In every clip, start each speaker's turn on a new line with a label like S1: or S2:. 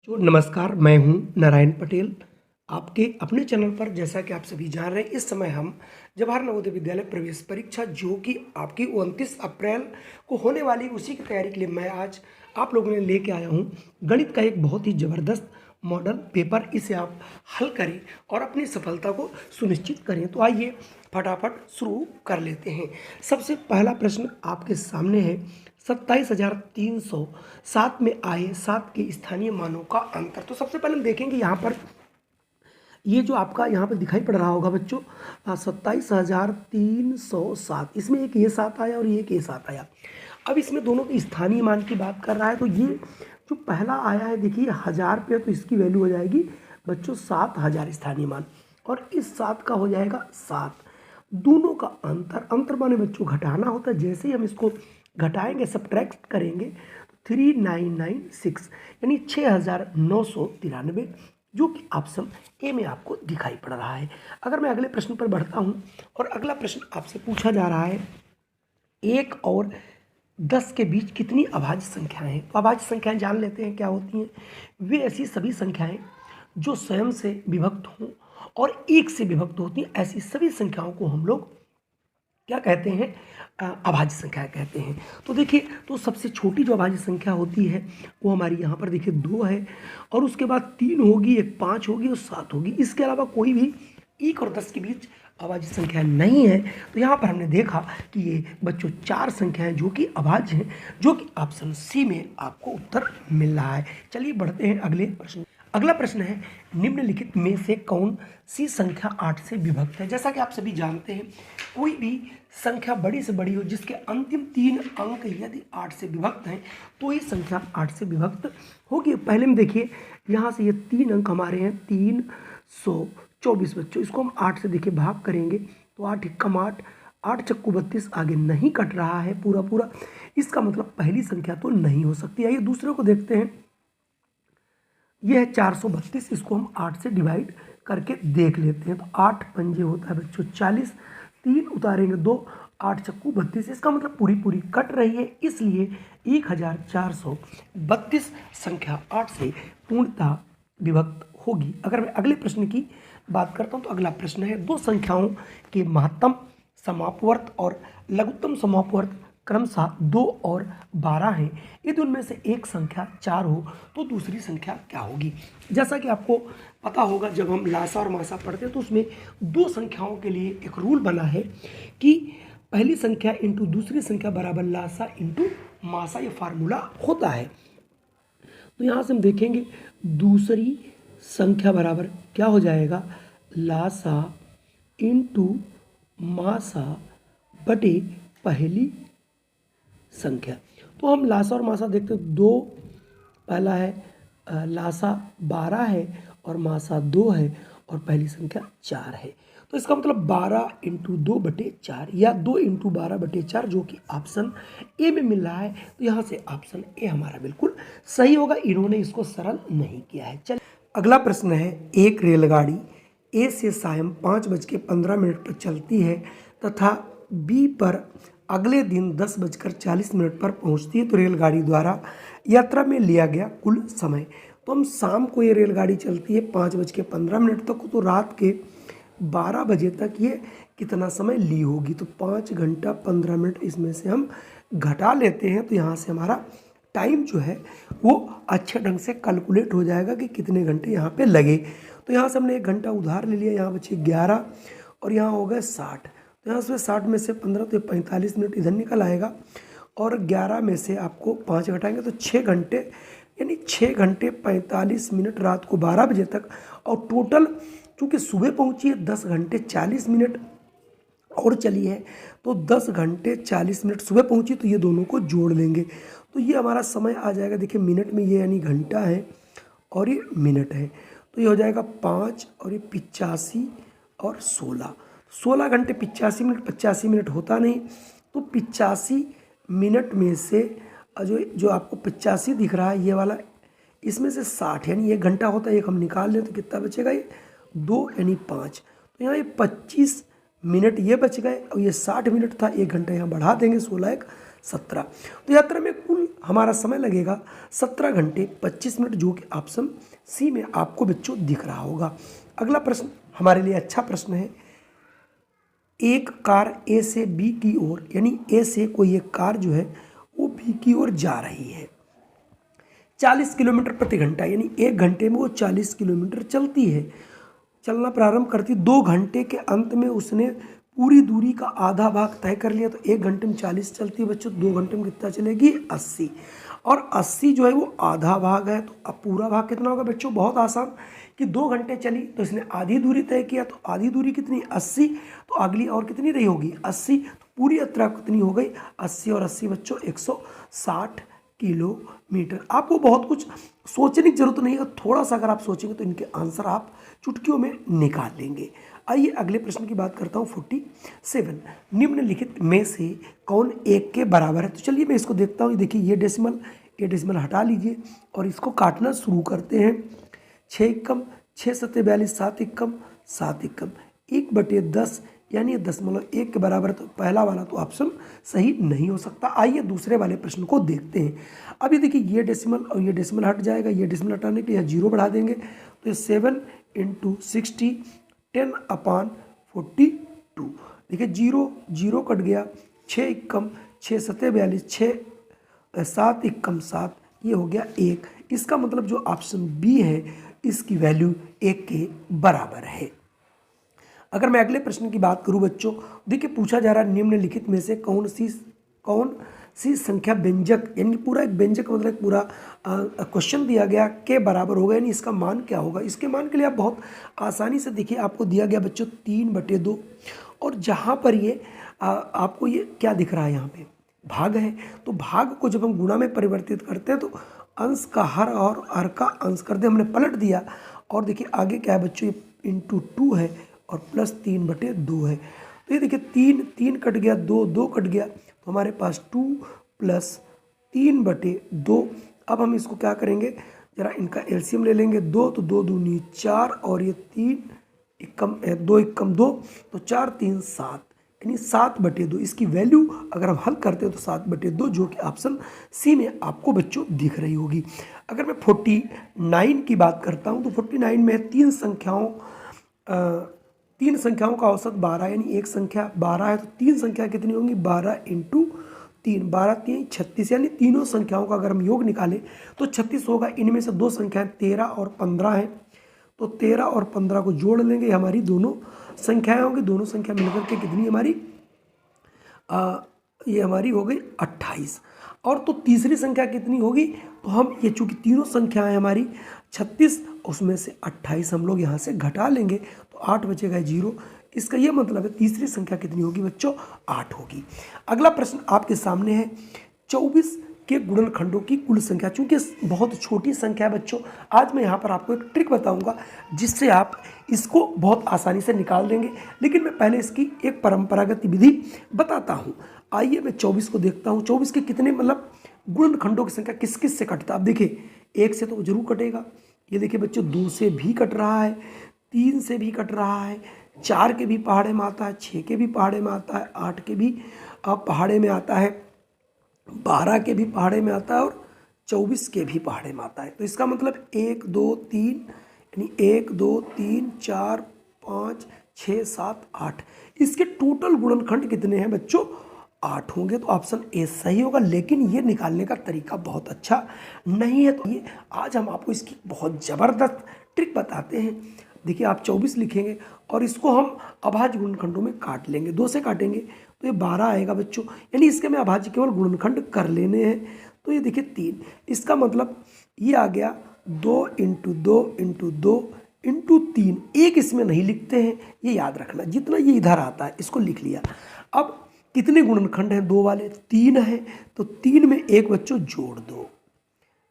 S1: नमस्कार, मैं हूं नारायण पटेल आपके अपने चैनल पर। जैसा कि आप सभी जान रहे हैं, इस समय हम जवाहर नवोदय विद्यालय प्रवेश परीक्षा जो कि आपकी 29 अप्रैल को होने वाली, उसी की तैयारी के लिए मैं आज आप लोगों ने लेके आया हूं गणित का एक बहुत ही ज़बरदस्त मॉडल पेपर। इसे आप हल करें और अपनी सफलता को सुनिश्चित करें। तो आइए फटाफट शुरू कर लेते हैं। सबसे पहला प्रश्न आपके सामने है, 27,307 में आए 7 के स्थानीय मानों का अंतर। तो सबसे पहले हम देखेंगे यहाँ पर, ये जो आपका यहाँ पर दिखाई पड़ रहा होगा बच्चों, 27,307, इसमें एक ये 7 आया और ये एक ये 7 आया। अब इसमें दोनों के स्थानीय मान की बात कर रहा है, तो ये जो पहला आया है देखिए 1000 पे, तो इसकी वैल्यू हो जाएगी बच्चों 7000 स्थानीय मान, और इस 7 का हो जाएगा 7। दोनों का अंतर माने बच्चों घटाना होता है। जैसे ही हम इसको घटाएंगे, सब्ट्रैक्ट करेंगे, तो 3996 यानी 6993, जो कि ऑप्शन ए में आपको दिखाई पड़ रहा है। अगर मैं अगले प्रश्न पर बढ़ता हूं, और अगला प्रश्न आपसे पूछा जा रहा है, 1 और 10 के बीच कितनी अभाज्य संख्याएं हैं। तो अभाज्य संख्याएं जान लेते हैं क्या होती हैं। वे ऐसी सभी संख्याएं जो स्वयं से विभक्त हों और 1 से विभक्त होती हैं, ऐसी सभी संख्याओं को हम लोग क्या कहते हैं, अभाज्य संख्या कहते हैं। तो देखिए, तो सबसे छोटी जो अभाज्य संख्या होती है वो हमारी यहाँ पर देखिए 2 है, और उसके बाद 3 होगी, एक 5 होगी और 7 होगी। इसके अलावा कोई भी 1 और 10 के बीच अभाज्य संख्या नहीं है। तो यहाँ पर हमने देखा कि ये बच्चों 4 संख्याएं जो कि अभाज्य हैं, जो कि ऑप्शन सी में आपको उत्तर मिल रहा है। चलिए बढ़ते हैं अगले प्रश्न। अगला प्रश्न है, निम्नलिखित में से कौन सी संख्या 8 से विभक्त है। जैसा कि आप सभी जानते हैं, कोई भी संख्या बड़ी से बड़ी हो जिसके अंतिम 3 अंक यदि 8 से विभक्त हैं, तो ये संख्या 8 से विभक्त होगी। पहले में देखिए, यहाँ से ये 3 अंक हमारे हैं 324 बच्चों। इसको हम 8 से देखिए भाग करेंगे, तो 8 एकम 8, 8 चक्कू 32, आगे नहीं कट रहा है पूरा पूरा। इसका मतलब पहली संख्या तो नहीं हो सकती। आइए दूसरे को देखते हैं, यह है 432। इसको हम 8 से डिवाइड करके देख लेते हैं। तो 8 पंजे होता है बच्चों 40, 3 उतारेंगे 2, 8 चक्कू 32। इसका मतलब पूरी पूरी कट रही है, इसलिए 1432 संख्या 8 से पूर्णतः विभक्त होगी। अगर मैं अगले प्रश्न की बात करता हूं, तो अगला प्रश्न है, दो संख्याओं के महत्तम समापवर्त और लघुत्तम समापवर्त क्रमशः 2 और 12 हैं। यदि उनमें से एक संख्या 4 हो तो दूसरी संख्या क्या होगी। जैसा कि आपको पता होगा, जब हम लासा और मासा पढ़ते हैं तो उसमें दो संख्याओं के लिए एक रूल बना है कि पहली संख्या इंटू दूसरी संख्या बराबर लासा इंटू मासा, ये फार्मूला होता है। तो यहाँ से हम देखेंगे, दूसरी संख्या बराबर क्या हो जाएगा, लासा इंटू मासा बटे पहली संख्या। तो हम लासा और मासा देखते हैं, दो पहला है, लासा 12 है और मासा 2 है, और पहली संख्या 4 है। तो इसका मतलब 12 इंटू 2 बटे 4 या 2 इंटू 12 बटे 4, जो कि ऑप्शन ए में मिल रहा है। तो यहाँ से ऑप्शन ए हमारा बिल्कुल सही होगा। इन्होंने इसको सरल नहीं किया है। चलिए अगला प्रश्न है, एक रेलगाड़ी ए से सायं 5:15 पर चलती है तथा बी पर अगले दिन 10:40 पर पहुंचती है, तो रेलगाड़ी द्वारा यात्रा में लिया गया कुल समय। तो हम शाम को ये रेलगाड़ी चलती है 5:15 तक, तो रात के 12 बजे तक ये कितना समय ली होगी। तो 5 घंटा 15 मिनट इसमें से हम घटा लेते हैं, तो यहाँ से हमारा टाइम जो है वो अच्छे ढंग से कैलकुलेट हो जाएगा कि कितने घंटे यहाँ पे लगे। तो यहाँ से हमने 1 घंटा उधार ले लिया, यहाँ बचे 11 और यहाँ हो गए 60। तो यहाँ से 60 में से 15, तो 45 मिनट इधर निकल आएगा, और 11 में से आपको 5 घटाएंगे तो 6 घंटे, यानी 6 घंटे 45 मिनट रात को 12 बजे तक। और टोटल चूँकि सुबह पहुँची है 10 घंटे 40 मिनट और चली है, तो 10 घंटे 40 मिनट सुबह पहुँची, तो ये दोनों को जोड़ लेंगे तो ये हमारा समय आ जाएगा। देखिए मिनट में ये यानी घंटा है और ये मिनट है, तो ये हो जाएगा 5 और ये 85 और 16 घंटे 85 मिनट। 85 मिनट होता नहीं, तो 85 मिनट में से जो आपको 85 दिख रहा है ये वाला, इसमें से 60 यानी 1 घंटा होता है, एक हम निकाल लें तो कितना बचेगा, ये 2 यानी 5। तो यहाँ ये 25 मिनट ये बच गए, और ये 60 मिनट था, 1 घंटा यहाँ बढ़ा देंगे, 16 1 17। तो यात्रा में कुल हमारा समय लगेगा 17 घंटे 25 मिनट, जो कि ऑप्शन सी में आपको बच्चों दिख रहा होगा। अगला प्रश्न हमारे लिए अच्छा प्रश्न है। एक कार ए से बी की ओर, यानी ए से कोई एक कार जो है वो बी की ओर जा रही है 40 किलोमीटर प्रति घंटा, यानी 1 घंटे में वो 40 किलोमीटर चलती है। चलना प्रारंभ करती 2 घंटे के अंत में उसने पूरी दूरी का आधा भाग तय कर लिया। तो 1 घंटे में 40 चलती है बच्चों, 2 घंटे में कितना चलेगी 80, और 80 जो है वो आधा भाग है। तो अब पूरा भाग कितना होगा बच्चों, बहुत आसान कि 2 घंटे चली तो इसने आधी दूरी तय किया, तो आधी दूरी कितनी 80, तो अगली और कितनी रही होगी 80, तो पूरी यात्रा कितनी हो गई 80 और 80 बच्चों 160 किलोमीटर। आपको बहुत कुछ सोचने की जरूरत नहीं है, थोड़ा सा अगर आप सोचेंगे तो इनके आंसर आप चुटकियों में निकाल लेंगे। आइए अगले प्रश्न की बात करता हूँ 47। निम्नलिखित में से कौन 1 के बराबर है। तो चलिए मैं इसको देखता हूँ। देखिए ये डेसिमल हटा लीजिए और इसको काटना शुरू करते हैं। 6 एकम 6 सत्ते 42, 7 एकम 7 एकम 1/10, यानी ये 10.1 के बराबर है। तो पहला वाला तो ऑप्शन सही नहीं हो सकता। आइए दूसरे वाले प्रश्न को देखते हैं। अब ये देखिए ये डेसिमल और ये डेसिमल हट जाएगा, ये डेसिमल हटाने के लिए यहाँ 0 बढ़ा देंगे, तो ये 7 × 60 10/42। देखिए 0 कट गया, 6 एकम 6 सत्ते 42, 7 एकम 7, ये हो गया 1। इसका मतलब जो ऑप्शन बी है इसकी वैल्यू 1 के बराबर है। अगर मैं अगले प्रश्न की बात करूं बच्चों, देखिए पूछा जा रहा है निम्नलिखित में से कौन सी संख्या व्यंजक, यानी पूरा एक व्यंजक मतलब पूरा क्वेश्चन दिया गया के बराबर होगा, यानी इसका मान क्या होगा। इसके मान के लिए आप बहुत आसानी से देखिए, आपको दिया गया बच्चों 3/2, और जहाँ पर ये आपको ये क्या दिख रहा है यहाँ पे भाग है, तो भाग को जब हम गुणा में परिवर्तित करते हैं तो अंश का हर और हर का अंश कर दे, हमने पलट दिया। और देखिए आगे क्या है बच्चों, ये × 2 है और प्लस 3/2 है। तो ये देखिए 3 कट गया, 2 कट गया, तो हमारे पास 2 + 3/2। अब हम इसको क्या करेंगे, जरा इनका एलसीएम ले लेंगे। 2 तो 2 दूनी 4, और ये 3 एकम 2 एकम 2, तो 4 3 7, यानी 7/2। इसकी वैल्यू अगर हम हल करते हैं तो 7/2, जो कि ऑप्शन सी में आपको बच्चों दिख रही होगी। अगर मैं 49 की बात करता हूँ तो 49 में 3 संख्याओं का औसत 12, यानी एक संख्या 12 है, तो 3 संख्या कितनी होंगी 12 × 3, 12 3 36, यानी तीनों संख्याओं का अगर हम योग निकालें तो 36 होगा। इनमें से 2 संख्याएं 13 और 15 हैं, तो 13 और 15 को जोड़ लेंगे, हमारी दोनों संख्याएं होंगी। दोनों संख्या मिलकर के कितनी हमारी ये हमारी हो गई 28। और तो तीसरी संख्या कितनी होगी, तो हम ये चूँकि तीनों संख्याएं हमारी 36, उसमें से 28 हम लोग यहाँ से घटा लेंगे, तो 8 बचेगा 0। इसका ये मतलब है तीसरी संख्या कितनी होगी बच्चों 8 होगी। अगला प्रश्न आपके सामने है 24 के गुणनखंडों की कुल संख्या। चूँकि बहुत छोटी संख्या है बच्चों, आज मैं यहाँ पर आपको एक ट्रिक बताऊँगा जिससे आप इसको बहुत आसानी से निकाल देंगे, लेकिन मैं पहले इसकी एक परंपरागत विधि बताता हूँ। आइए मैं 24 को देखता हूँ। 24 के कितने मतलब गुणनखंडों की संख्या किस किस से कटता है। आप देखिए 1 से तो जरूर कटेगा, ये देखिए बच्चों 2 से भी कट रहा है, 3 से भी कट रहा है, 4 के भी पहाड़े में आता है, 6 के भी पहाड़े में आता है, 8 के भी पहाड़े में आता है, 12 के भी पहाड़े में आता है, और 24 के भी पहाड़े में आता है। तो इसका मतलब 1 2 3, यानी 1 2 3 4 5 6 7 8, इसके टोटल गुणनखंड कितने हैं बच्चों 8 होंगे। तो ऑप्शन ए सही होगा, लेकिन ये निकालने का तरीका बहुत अच्छा नहीं है। तो ये आज हम आपको इसकी बहुत ज़बरदस्त ट्रिक बताते हैं। देखिए आप 24 लिखेंगे और इसको हम अभाज्य गुणनखंडों में काट लेंगे, 2 से काटेंगे तो ये 12 आएगा बच्चों, यानी इसके में अभाज्य केवल गुणनखंड कर लेने हैं। तो ये देखिए 3, इसका मतलब ये आ गया 2 × 2 × 2 × 3। एक इसमें नहीं लिखते हैं, ये याद रखना, जितना ये इधर आता है इसको लिख लिया। अब कितने गुणनखंड हैं 2 वाले 3 हैं, तो 3 में 1 बच्चों जोड़ दो।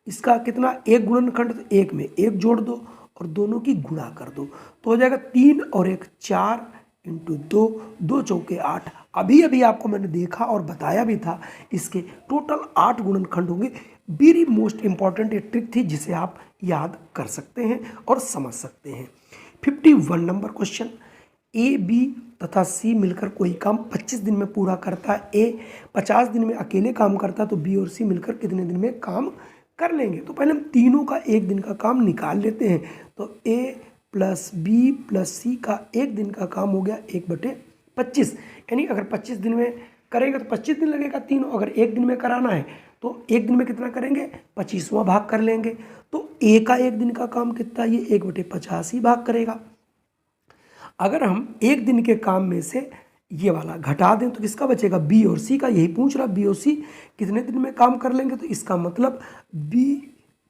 S1: इसका कितना 1 गुणनखंड, तो 1 में 1 जोड़ दो और दोनों की गुणा कर दो, तो हो जाएगा 3 और 1 4 × 2, 2 चौके 8। अभी आपको मैंने देखा और बताया भी था, इसके टोटल 8 गुणनखंड होंगे। वेरी मोस्ट इंपॉर्टेंट ये ट्रिक थी जिसे आप याद कर सकते हैं और समझ सकते हैं। 51 नंबर क्वेश्चन, ए, बी तथा सी मिलकर कोई काम 25 दिन में पूरा करता है, ए 50 दिन में अकेले काम करता है, तो बी और सी मिलकर कितने दिन में काम कर लेंगे। तो पहले हम तीनों का एक दिन का काम निकाल लेते हैं। तो ए प्लस बी प्लस सी का एक दिन का काम हो गया 1/25, यानी अगर 25 दिन में करेंगे तो 25 दिन लगेगा तीनों। अगर एक दिन में कराना है तो एक दिन में कितना करेंगे, 25वां भाग कर लेंगे। तो ए का एक दिन का काम कितना, ये 1/50 ही भाग करेगा। अगर हम एक दिन के काम में से ये वाला घटा दें तो किसका बचेगा, बी और सी का। यही पूछ रहा, बी और सी कितने दिन में काम कर लेंगे। तो इसका मतलब बी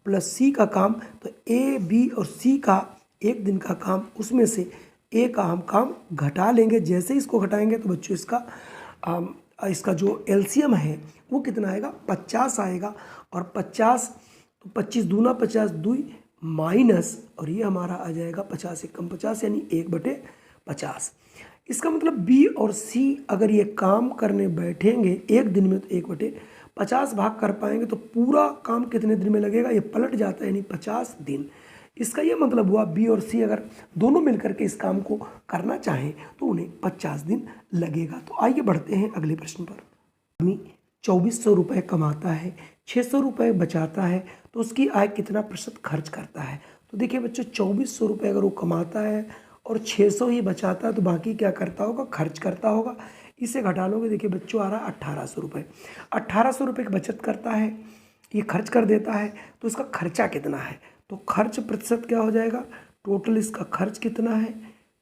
S1: प्लस सी का काम, तो ए बी और सी का एक दिन का काम, उसमें से ए का हम काम घटा लेंगे। जैसे इसको घटाएंगे तो बच्चों इसका जो एलसीएम है वो कितना आएगा, 50 आएगा। और 50 तो 25 दूना 50 दुई माइनस, और ये हमारा आ जाएगा 50 से कम 50, यानी 1/50। इसका मतलब बी और सी अगर ये काम करने बैठेंगे एक दिन में तो 1/50 भाग कर पाएंगे। तो पूरा काम कितने दिन में लगेगा, ये पलट जाता है, यानी 50 दिन। इसका ये मतलब हुआ बी और सी अगर दोनों मिलकर के इस काम को करना चाहें तो उन्हें 50 दिन लगेगा। तो आइए बढ़ते हैं अगले प्रश्न पर। आदमी 2400 रुपये कमाता है, 600 रुपये बचाता है, तो उसकी आय कितना प्रतिशत खर्च करता है। तो देखिए बच्चों, 2400 रुपये अगर वो कमाता है और 600 ही बचाता है तो बाकी क्या करता होगा, खर्च करता होगा। इसे घटा लोगे, देखिए बच्चों आ रहा है 1800 रुपये। 1800 रुपये की बचत करता है, ये खर्च कर देता है, तो इसका खर्चा कितना है। तो खर्च प्रतिशत क्या हो जाएगा, टोटल इसका खर्च कितना है,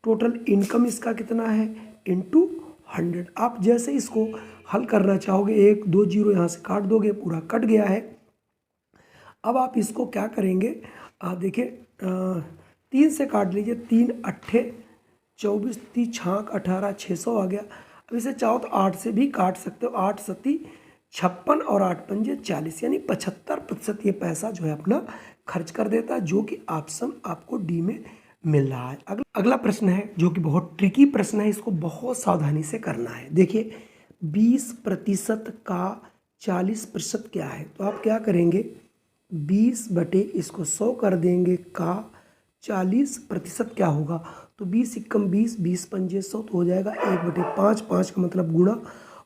S1: टोटल इनकम इसका कितना है, इंटू 100। आप जैसे इसको हल करना चाहोगे, 1 2 0 यहाँ से काट दोगे, पूरा कट गया है। अब आप इसको क्या करेंगे, देखिए 3 से काट लीजिए, 3 अट्ठे 24, 30 छाक 18, 600 आ गया। अब इसे चाहो तो 8 से भी काट सकते हो, 8 सती 56 और 8 पंजे 40, यानी 75% ये पैसा जो है अपना खर्च कर देता है, जो कि ऑप्शन आपको डी में मिल रहा है। अगला प्रश्न है जो कि बहुत ट्रिकी प्रश्न है, इसको बहुत सावधानी से करना है। देखिए 20% का 40% क्या है, तो आप क्या करेंगे, 20 बटे इसको 100 कर देंगे का 40% क्या होगा, तो 20 एकम 20, 20 पंजे 100, तो हो जाएगा 1/5, 5 का मतलब गुणा,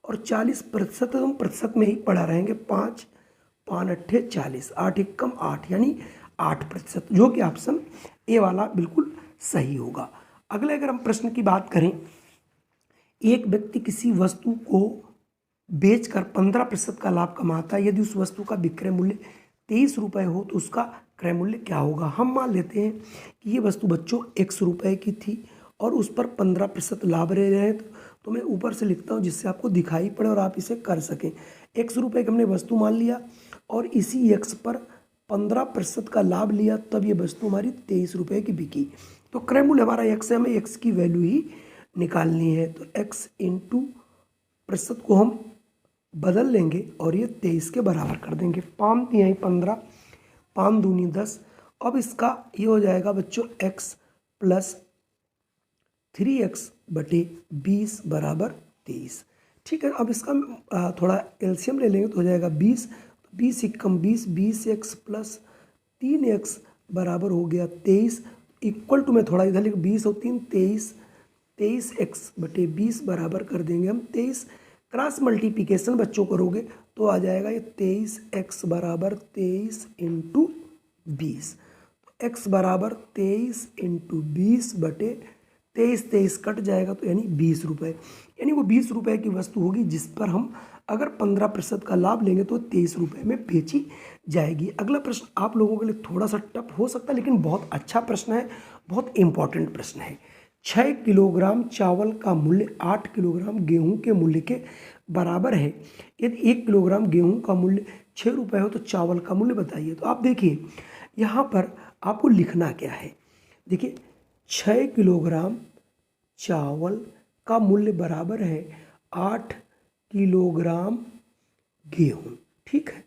S1: और 40% हम प्रतिशत में ही पढ़ा रहेंगे, 5 5 अट्ठे 40, 8 एकम 8, यानी 8%, जो कि ऑप्शन ए वाला बिल्कुल सही होगा। अगले अगर हम प्रश्न की बात करें, एक व्यक्ति किसी वस्तु को बेचकर 15% का लाभ कमाता है। यदि उस वस्तु का विक्रय मूल्य 23 रुपये हो तो उसका क्रय मूल्य क्या होगा। हम मान लेते हैं कि ये वस्तु बच्चों 100 रुपये की थी और उस पर 15% लाभ रह रहे हैं, तो मैं ऊपर से लिखता हूँ जिससे आपको दिखाई पड़े और आप इसे कर सकें। 100 रुपये की हमने वस्तु मान लिया और इसी एक्स पर 15% का लाभ लिया, तब ये वस्तु हमारी 23 रुपये की बिकी। तो क्रय मूल्य हमारा एक्स है, हमें एक्स की वैल्यू ही निकालनी है। तो एक्स इंटू प्रतिशत को हम बदल लेंगे और ये 23 के बराबर कर देंगे। 5 तिहाई 15, 5 दूनी 10। अब इसका ये हो जाएगा बच्चों x प्लस 3x बटे 20 बराबर 23। ठीक है, अब इसका थोड़ा एलसीएम ले लेंगे तो हो जाएगा 20, 20 एकम 20, 20x प्लस 3x बराबर हो गया 23, इक्वल टू में थोड़ा इधर लिख 20 और 3 23, 23x बटे 20 बराबर कर देंगे हम 23। क्रॉस मल्टीप्लिकेशन बच्चों करोगे तो आ जाएगा ये 23x बराबर 23 इंटू 20, तो x बराबर 23 इंटू 20 बटे 23, 23 कट जाएगा तो यानी 20 रुपये, यानी वो 20 रुपये की वस्तु होगी जिस पर हम अगर 15% का लाभ लेंगे तो 23 रुपये में बेची जाएगी। अगला प्रश्न आप लोगों के लिए थोड़ा सा टफ हो सकता है लेकिन बहुत अच्छा प्रश्न है, बहुत इंपॉर्टेंट प्रश्न है। 6 किलोग्राम चावल का मूल्य 8 किलोग्राम गेहूं के मूल्य के बराबर है। यदि 1 किलोग्राम गेहूं का मूल्य 6 रुपये हो तो चावल का मूल्य बताइए। तो आप देखिए यहाँ पर आपको लिखना क्या है, देखिए 6 किलोग्राम चावल का मूल्य बराबर है 8 किलोग्राम गेहूं। ठीक है,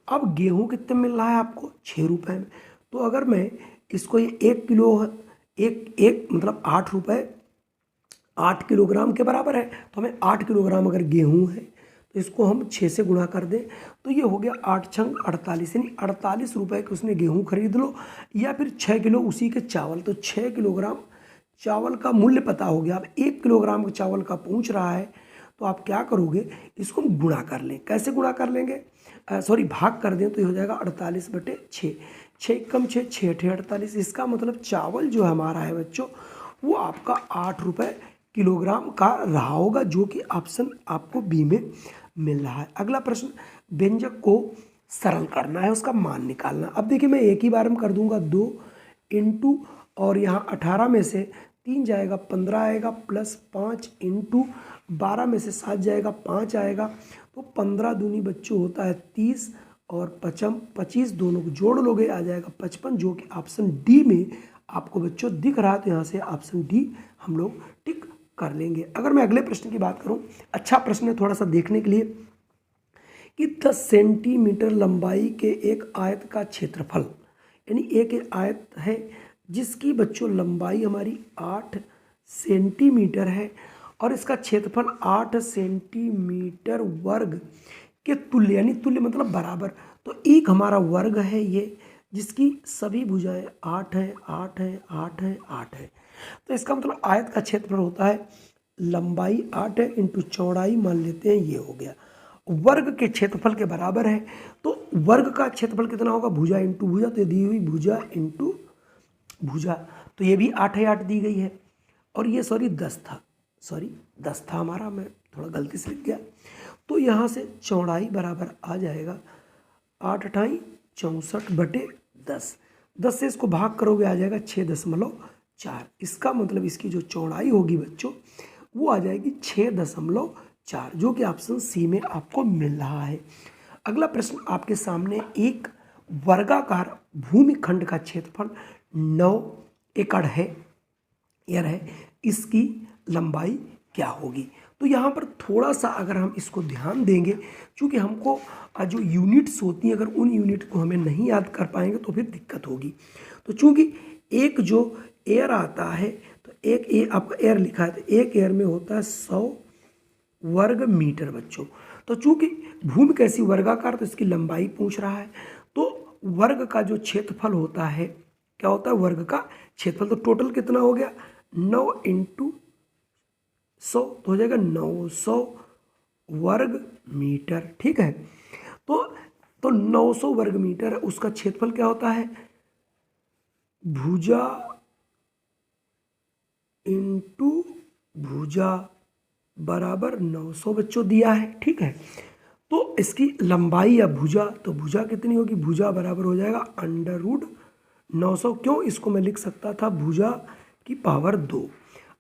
S1: अब गेहूं कितने मिल रहा है आपको 6 रुपये में, तो अगर मैं इसको ये 1 किलो एक मतलब 8 रुपये 8 किलोग्राम के बराबर है, तो हमें 8 किलोग्राम अगर गेहूं है तो इसको हम 6 से गुणा कर दें तो ये हो गया 8 छंग 48, यानी 48 रुपये के उसने गेहूं खरीद लो, या फिर 6 किलो उसी के चावल। तो 6 किलोग्राम चावल का मूल्य पता हो गया, अब 1 किलोग्राम का चावल का पूछ रहा है, तो आप क्या करोगे, इसको हम गुणा कर लें। कैसे गुणा कर लेंगे, भाग कर दें तो ये हो जाएगा 48/6। 6 कम 6, 6 × 48। इसका मतलब चावल जो हमारा है बच्चों, वो आपका 8 रुपये किलोग्राम का रहा होगा, जो कि ऑप्शन आपको बी में मिल रहा है। अगला प्रश्न, व्यंजक को सरल करना है, उसका मान निकालना। अब देखिए मैं एक ही बार में कर दूंगा, 2 इंटू और यहाँ 18 में से 3 जाएगा 15 आएगा, प्लस 5 इंटू 12 में से 7 जाएगा 5 आएगा, तो 15 दूनी बच्चों होता है 30 और 25 दोनों को जोड़ लोगे आ जाएगा 55, जो कि ऑप्शन डी में आपको बच्चों दिख रहा है। तो यहाँ से ऑप्शन डी हम लोग टिक कर लेंगे। अगर मैं अगले प्रश्न की बात करूँ, अच्छा प्रश्न है थोड़ा सा देखने के लिए, कि 10 सेंटीमीटर लंबाई के एक आयत का क्षेत्रफल, यानी एक आयत है जिसकी बच्चों लंबाई हमारी 8 सेंटीमीटर है और इसका क्षेत्रफल 8 सेंटीमीटर वर्ग के तुल्य, यानी तुल्य मतलब बराबर, तो एक हमारा वर्ग है ये, जिसकी सभी भुजाएं 8 है 8 है 8 है 8 है। तो इसका मतलब आयत का क्षेत्रफल होता है, लंबाई 8 है इंटू चौड़ाई मान लेते हैं ये हो गया, वर्ग के क्षेत्रफल के बराबर है। तो वर्ग का क्षेत्रफल कितना होगा, भुजा इंटू भुजा, तो दी हुई भुजा इंटू भुजा, तो ये भी 8 है 8 दी गई है, और ये 10 था हमारा, मैं थोड़ा गलती से लिख गया। तो यहाँ से चौड़ाई बराबर आ जाएगा 8 × 64/10। 10 से इसको भाग करोगे आ जाएगा 6.4। इसका मतलब इसकी जो चौड़ाई होगी बच्चों वो आ जाएगी 6.4, जो कि ऑप्शन सी में आपको मिल रहा है। अगला प्रश्न आपके सामने, एक वर्गाकार भूमिखंड का क्षेत्रफल 9 एकड़ है, इसकी लंबाई क्या होगी। तो यहाँ पर थोड़ा सा अगर हम इसको ध्यान देंगे, चूँकि हमको जो यूनिट्स होती हैं, अगर उन यूनिट को हमें नहीं याद कर पाएंगे तो फिर दिक्कत होगी। तो चूँकि एक जो एयर आता है, तो एक आपका एयर लिखा है, तो एक एयर में होता है 100 वर्ग मीटर बच्चों। तो चूँकि भूमि कैसी वर्गाकार, तो इसकी लंबाई पूछ रहा है, तो वर्ग का जो क्षेत्रफल होता है, क्या होता है, वर्ग का क्षेत्रफल। तो टोटल कितना हो गया, 9 × 100, तो हो जाएगा 900 वर्ग मीटर। ठीक है, तो 900 वर्ग मीटर, उसका क्षेत्रफल क्या होता है, भुजा इंटू भुजा बराबर 900 बच्चों दिया है। ठीक है, तो इसकी लंबाई या भुजा, तो भुजा कितनी होगी, भुजा बराबर हो जाएगा √900। क्यों, इसको मैं लिख सकता था भुजा की पावर 2।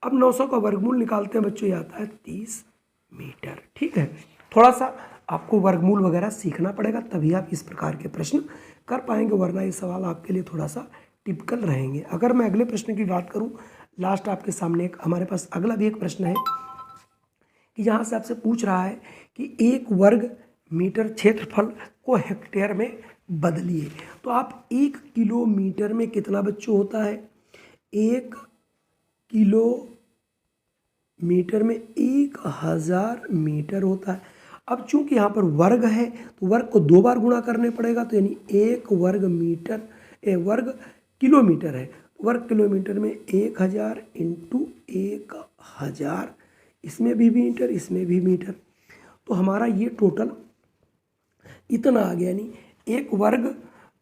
S1: अब 900 का वर्गमूल निकालते हैं बच्चों, ये आता है 30 मीटर। ठीक है, थोड़ा सा आपको वर्गमूल वगैरह सीखना पड़ेगा, तभी आप इस प्रकार के प्रश्न कर पाएंगे, वरना ये सवाल आपके लिए थोड़ा सा टिपिकल रहेंगे। अगर मैं अगले प्रश्न की बात करूं, लास्ट आपके सामने एक हमारे पास अगला भी एक प्रश्न है, कि जहाँ से आपसे पूछ रहा है कि 1 वर्ग मीटर क्षेत्रफल को हेक्टेयर में बदलिए। तो आप 1 किलोमीटर में कितना बच्चों होता है, 1 किलोमीटर में 1000 मीटर होता है। अब चूंकि यहाँ पर वर्ग है, तो वर्ग को 2 बार गुणा करने पड़ेगा, तो यानी 1 वर्ग मीटर, वर्ग किलोमीटर है, वर्ग किलोमीटर में 1000 इंटू 1000, इसमें भी मीटर इसमें भी मीटर, तो हमारा ये टोटल इतना आ गया, यानी 1 वर्ग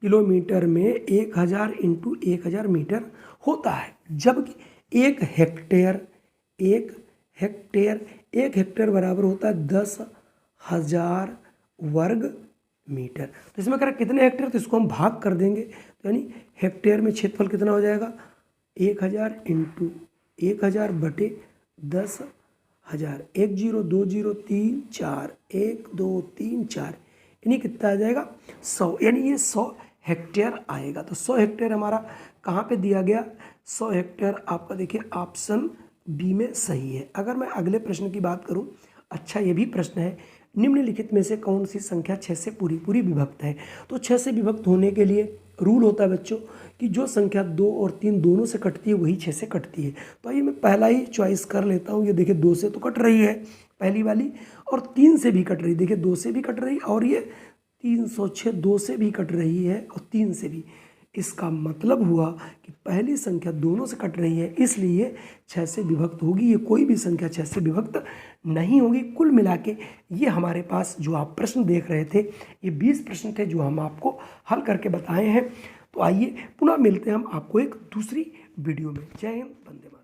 S1: किलोमीटर में 1000 इंटू 1000 मीटर होता है। जबकि 1 हेक्टेयर बराबर होता है 10,000 वर्ग मीटर। तो इसमें करें कितने हेक्टेयर, तो इसको हम भाग कर देंगे, तो यानी हेक्टेयर में क्षेत्रफल कितना हो जाएगा, 1000 इंटू 1000 बटे 10,000, 1 0 2 0 3 4, 1 2 3 4, यानी कितना आ जाएगा 100, यानी ये 100 हेक्टेयर आएगा। तो 100 हेक्टेयर हमारा कहाँ पे दिया गया, 100 हेक्टेयर आपका देखिए ऑप्शन बी में सही है। अगर मैं अगले प्रश्न की बात करूँ, अच्छा ये भी प्रश्न है, निम्नलिखित में से कौन सी संख्या 6 से पूरी विभक्त है। तो 6 से विभक्त होने के लिए रूल होता है बच्चों कि जो संख्या 2 और 3 दोनों से कटती है वही 6 से कटती है। तो आइए मैं पहला ही चॉइस कर लेता हूँ। ये देखिए 2 से तो कट रही है पहली वाली, और 3 से भी कट रही, देखिए 2 से भी कट रही, और ये 306 2 से भी कट रही है और 3 से भी, इसका मतलब हुआ कि पहली संख्या दोनों से कट रही है, इसलिए 6 से विभक्त होगी। ये कोई भी संख्या 6 से विभक्त नहीं होगी। कुल मिला के ये हमारे पास जो आप प्रश्न देख रहे थे, ये 20 प्रश्न थे जो हम आपको हल करके बताए हैं। तो आइए पुनः मिलते हैं हम आपको एक दूसरी वीडियो में। जय हिंद, वंदे मातरम।